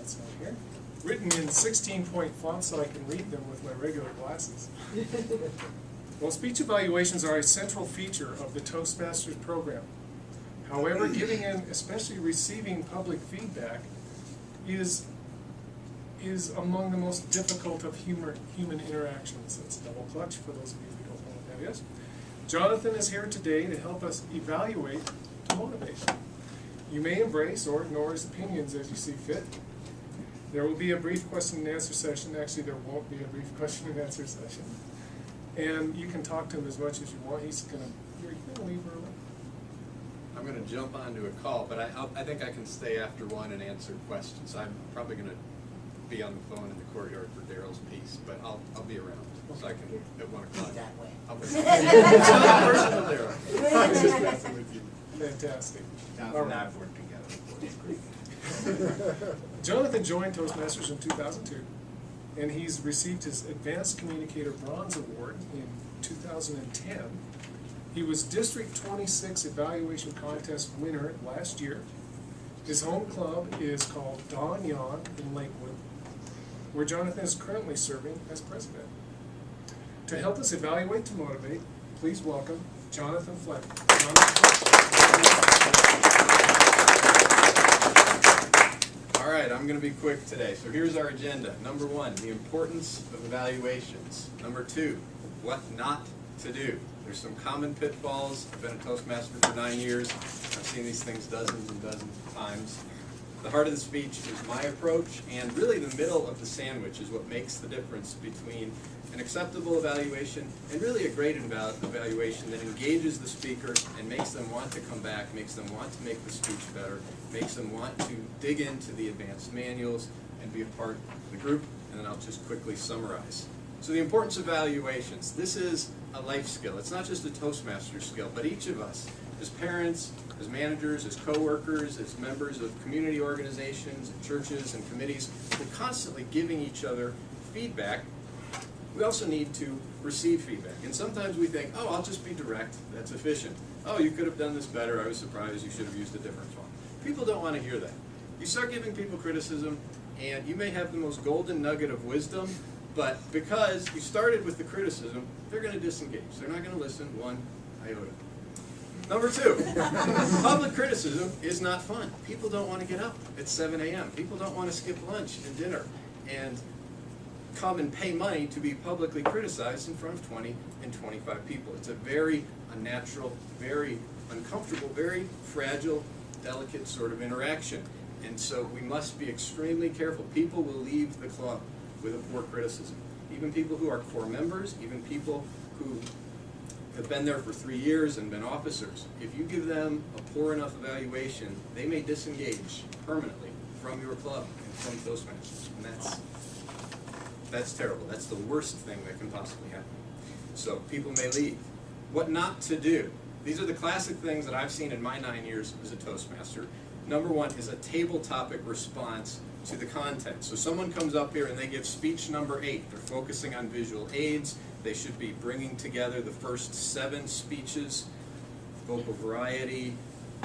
That's on here. Written in 16-point font so I can read them with my regular glasses. Well, speech evaluations are a central feature of the Toastmasters program. However, giving and especially receiving public feedback is among the most difficult of human interactions. That's a double clutch for those of you who don't know what that is. Jonathan is here today to help us evaluate to motivate. You may embrace or ignore his opinions as you see fit. There will be a brief question and answer session. Actually, there won't be a brief question and answer session. And you can talk to him as much as you want. You're gonna leave early. I'm going to jump onto a call, but I think I can stay after one and answer questions. I'm probably going to be on the phone in the courtyard for Daryl's piece, but I'll be around, so I can at 1 o'clock. That way. I'll be personal, Daryl. Fantastic. Jonathan and I have worked together. It's great. Jonathan joined Toastmasters in 2002, and he's received his Advanced Communicator Bronze Award in 2010. He was District 26 Evaluation Contest winner last year. His home club is called Don Yon in Lakewood, where Jonathan is currently serving as president. To help us evaluate to motivate, please welcome Jonathan Fleming. All right, I'm going to be quick today. So here's our agenda. Number 1, the importance of evaluations. Number 2, what not to do. There's some common pitfalls. I've been a Toastmaster for 9 years. I've seen these things dozens and dozens of times. The heart of the speech is my approach, and really the middle of the sandwich is what makes the difference between an acceptable evaluation and really a great evaluation that engages the speaker and makes them want to come back, makes them want to make the speech better, makes them want to dig into the advanced manuals and be a part of the group. And then I'll just quickly summarize. So the importance of evaluations. This is a life skill. It's not just a Toastmaster skill, but each of us, as parents, as managers, as co-workers, as members of community organizations, and churches, and committees, we're constantly giving each other feedback. We also need to receive feedback. And sometimes we think, oh, I'll just be direct. That's efficient. Oh, you could have done this better. I was surprised. You should have used a different font. People don't want to hear that. You start giving people criticism, and you may have the most golden nugget of wisdom, but because you started with the criticism, they're going to disengage. They're not going to listen one iota. Number 2, public criticism is not fun. People don't want to get up at 7 a.m. People don't want to skip lunch and dinner and come and pay money to be publicly criticized in front of 20 and 25 people. It's a very unnatural, very uncomfortable, very fragile, delicate sort of interaction. And so we must be extremely careful. People will leave the club with a poor criticism. Even people who are core members, even people who have been there for 3 years and been officers, if you give them a poor enough evaluation, they may disengage permanently from your club and from Toastmasters. And that's terrible. That's the worst thing that can possibly happen. So people may leave. What not to do. These are the classic things that I've seen in my 9 years as a Toastmaster. Number 1 is a table topic response to the content. So someone comes up here and they give speech number 8. They're focusing on visual aids. They should be bringing together the first 7 speeches, vocal variety,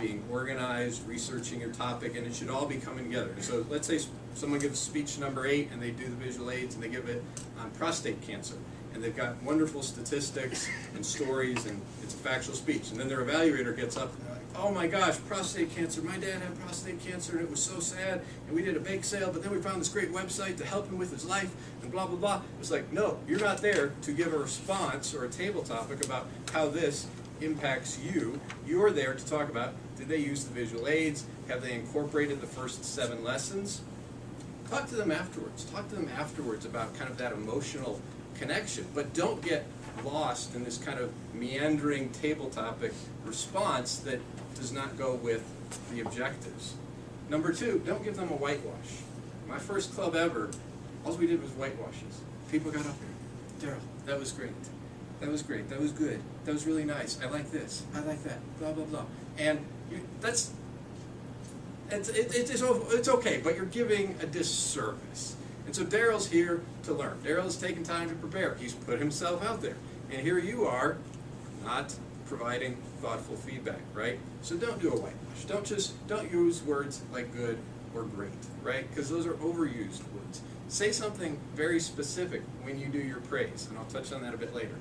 being organized, researching your topic, and it should all be coming together. So let's say someone gives speech number 8 and they do the visual aids and they give it on prostate cancer. And they've got wonderful statistics and stories, and it's a factual speech. And then their evaluator gets up and they're like, oh my gosh, prostate cancer. My dad had prostate cancer and it was so sad. And we did a bake sale, but then we found this great website to help him with his life and blah, blah, blah. It's like, no, you're not there to give a response or a table topic about how this impacts you. You're there to talk about, did they use the visual aids? Have they incorporated the first 7 lessons? Talk to them afterwards. Talk to them afterwards about kind of that emotional connection, but don't get lost in this kind of meandering table topic response that does not go with the objectives. Number 2, don't give them a whitewash. My first club ever, all we did was whitewashes. People got up here, Daryl, that was great. That was great. That was good. That was really nice. I like this. I like that. Blah, blah, blah. And it's okay, but you're giving a disservice. And so Daryl's here to learn. Daryl's taken time to prepare. He's put himself out there. And here you are, not providing thoughtful feedback, right? So don't do a whitewash. Don't use words like good or great, right? Because those are overused words. Say something very specific when you do your praise, and I'll touch on that a bit later.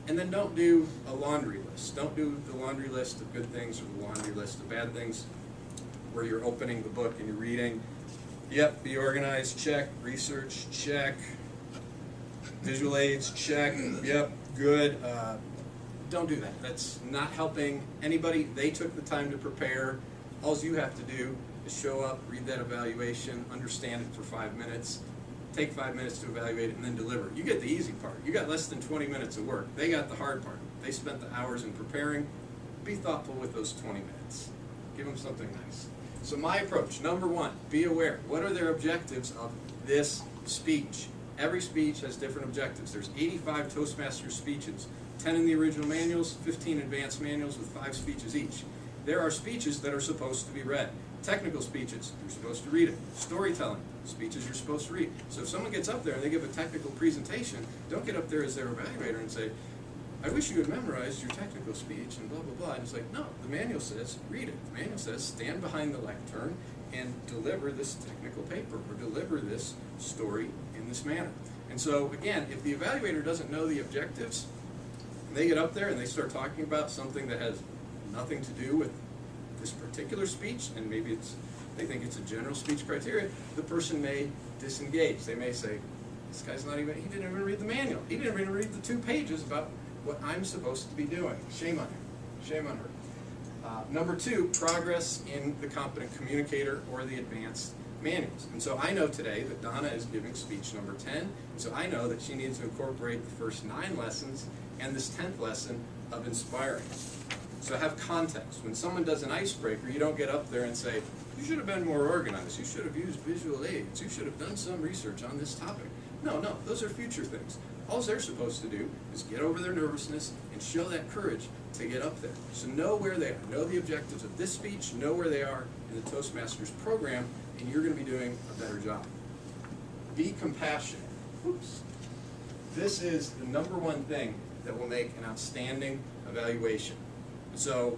And then don't do a laundry list. Don't do the laundry list of good things or the laundry list of bad things where you're opening the book and you're reading. Yep, be organized, check. Research, check. Visual aids, check. Yep, good. Don't do that. That's not helping anybody. They took the time to prepare. All you have to do is show up, read that evaluation, understand it for 5 minutes, take 5 minutes to evaluate it, and then deliver. You get the easy part. You got less than 20 minutes of work. They got the hard part. They spent the hours in preparing. Be thoughtful with those 20 minutes. Give them something nice. So my approach, number one, be aware. What are their objectives of this speech? Every speech has different objectives. There's 85 Toastmasters speeches, 10 in the original manuals, 15 advanced manuals with 5 speeches each. There are speeches that are supposed to be read. Technical speeches, you're supposed to read it. Storytelling, speeches you're supposed to read. So if someone gets up there and they give a technical presentation, don't get up there as their evaluator and say, I wish you had memorized your technical speech and blah, blah, blah. And it's like, no, the manual says read it. The manual says stand behind the lectern and deliver this technical paper or deliver this story in this manner. And so, again, if the evaluator doesn't know the objectives, and they get up there and they start talking about something that has nothing to do with this particular speech, and maybe they think it's a general speech criteria, the person may disengage. They may say, this guy's he didn't even read the manual. He didn't even read the 2 pages about what I'm supposed to be doing. Shame on him. Shame on her. Number 2, progress in the competent communicator or the advanced manuals. And so I know today that Donna is giving speech number 10, and so I know that she needs to incorporate the first 9 lessons and this 10th lesson of inspiring. So have context. When someone does an icebreaker, you don't get up there and say, you should have been more organized, you should have used visual aids, you should have done some research on this topic. No, those are future things. All they're supposed to do is get over their nervousness and show that courage to get up there. So know where they are, know the objectives of this speech, know where they are in the Toastmasters program, and you're going to be doing a better job. Be compassionate. Oops. This is the number 1 thing that will make an outstanding evaluation. So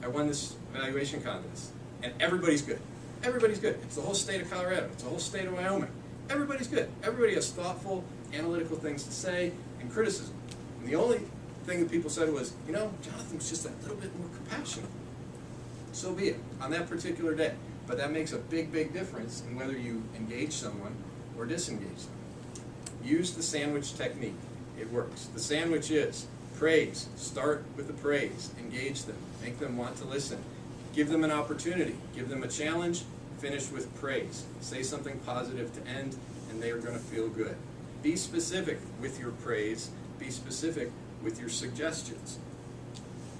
I won this evaluation contest, and everybody's good. Everybody's good. It's the whole state of Colorado. It's the whole state of Wyoming. Everybody's good. Everybody has thoughtful, analytical things to say and criticism. And the only thing that people said was, Jonathan was just a little bit more compassionate. So be it, on that particular day. But that makes a big, big difference in whether you engage someone or disengage them. Use the sandwich technique. It works. The sandwich is praise. Start with the praise. Engage them. Make them want to listen. Give them an opportunity. Give them a challenge. Finish with praise. Say something positive to end, and they are going to feel good. Be specific with your praise. Be specific with your suggestions.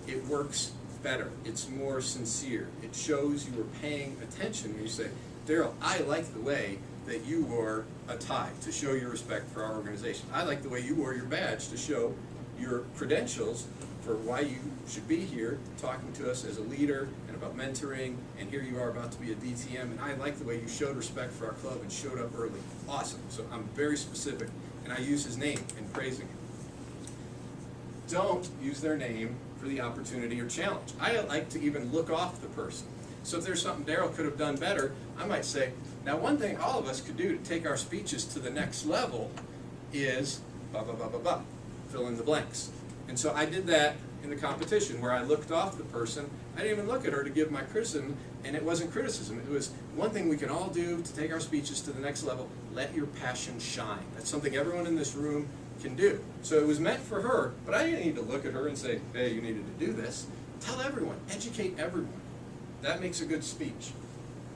It works better. It's more sincere. It shows you are paying attention when you say, Daryl, I like the way that you wore a tie to show your respect for our organization. I like the way you wore your badge to show your credentials for why you should be here talking to us as a leader and about mentoring, and here you are about to be a DTM, and I like the way you showed respect for our club and showed up early. Awesome. So I'm very specific, and I use his name in praising him. Don't use their name for the opportunity or challenge. I like to even look off the person. So if there's something Daryl could have done better, I might say, now one thing all of us could do to take our speeches to the next level is blah, blah, blah, blah, blah. Fill in the blanks. And so I did that in the competition where I looked off the person. I didn't even look at her to give my criticism, and it wasn't criticism. It was one thing we can all do to take our speeches to the next level. Let your passion shine. That's something everyone in this room can do. So it was meant for her, but I didn't need to look at her and say, hey, you needed to do this. Tell everyone. Educate everyone. That makes a good speech.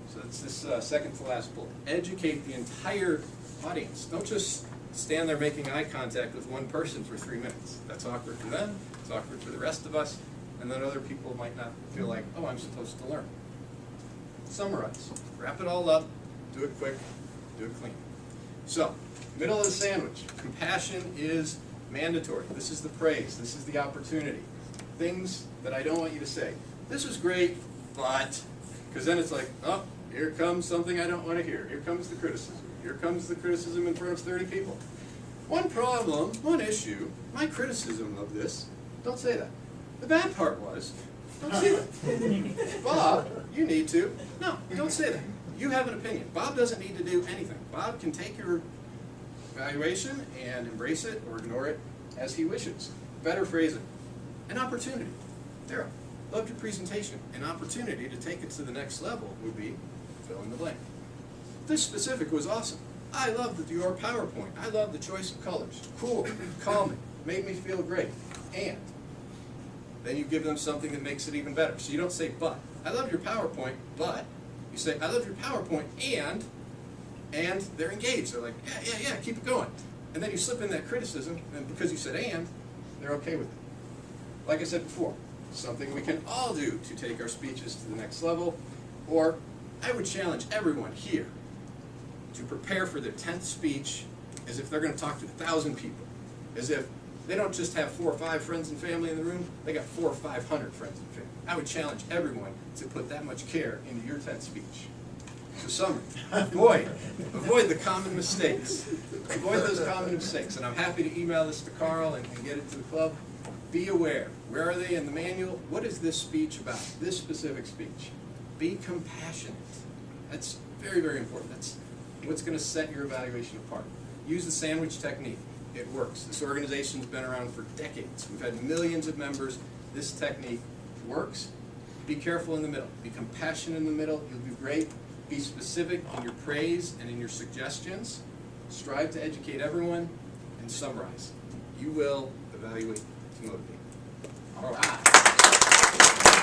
So that's this second to last bullet. Educate the entire audience. Don't just stand there making eye contact with one person for 3 minutes. That's awkward for them. It's awkward for the rest of us. And then other people might not feel like, oh, I'm supposed to learn. Summarize. Wrap it all up. Do it quick. Do it clean. So, middle of the sandwich. Compassion is mandatory. This is the praise. This is the opportunity. Things that I don't want you to say. This is great, but... Because then it's like, oh, here comes something I don't want to hear. Here comes the criticism. Here comes the criticism in front of 30 people. One problem, one issue, my criticism of this, don't say that. The bad part was, don't say that. Bob, you need to. No, don't say that. You have an opinion. Bob doesn't need to do anything. Bob can take your evaluation and embrace it or ignore it as he wishes. Better phrasing. An opportunity. There. Loved your presentation. An opportunity to take it to the next level would be fill in the blank. This specific was awesome. I loved your PowerPoint. I loved the choice of colors. Cool, calming, made me feel great. And then you give them something that makes it even better. So you don't say but. I love your PowerPoint, but you say I love your PowerPoint and they're engaged. They're like, yeah, keep it going. And then you slip in that criticism, and because you said and, they're okay with it. Like I said before, something we can all do to take our speeches to the next level, or I would challenge everyone here to prepare for their 10th speech as if they're going to talk to 1,000 people, as if they don't just have 4 or 5 friends and family in the room, they got 400 or 500 friends and family. I would challenge everyone to put that much care into your 10th speech. So summary, avoid the common mistakes. Avoid those common mistakes. And I'm happy to email this to Carl and get it to the club. Be aware. Where are they in the manual? What is this speech about? This specific speech. Be compassionate. That's very, very important. That's what's going to set your evaluation apart. Use the sandwich technique. It works. This organization's been around for decades. We've had millions of members. This technique works. Be careful in the middle. Be compassionate in the middle. You'll do great. Be specific in your praise and in your suggestions. Strive to educate everyone, and summarize. You will evaluate to motivate. All right.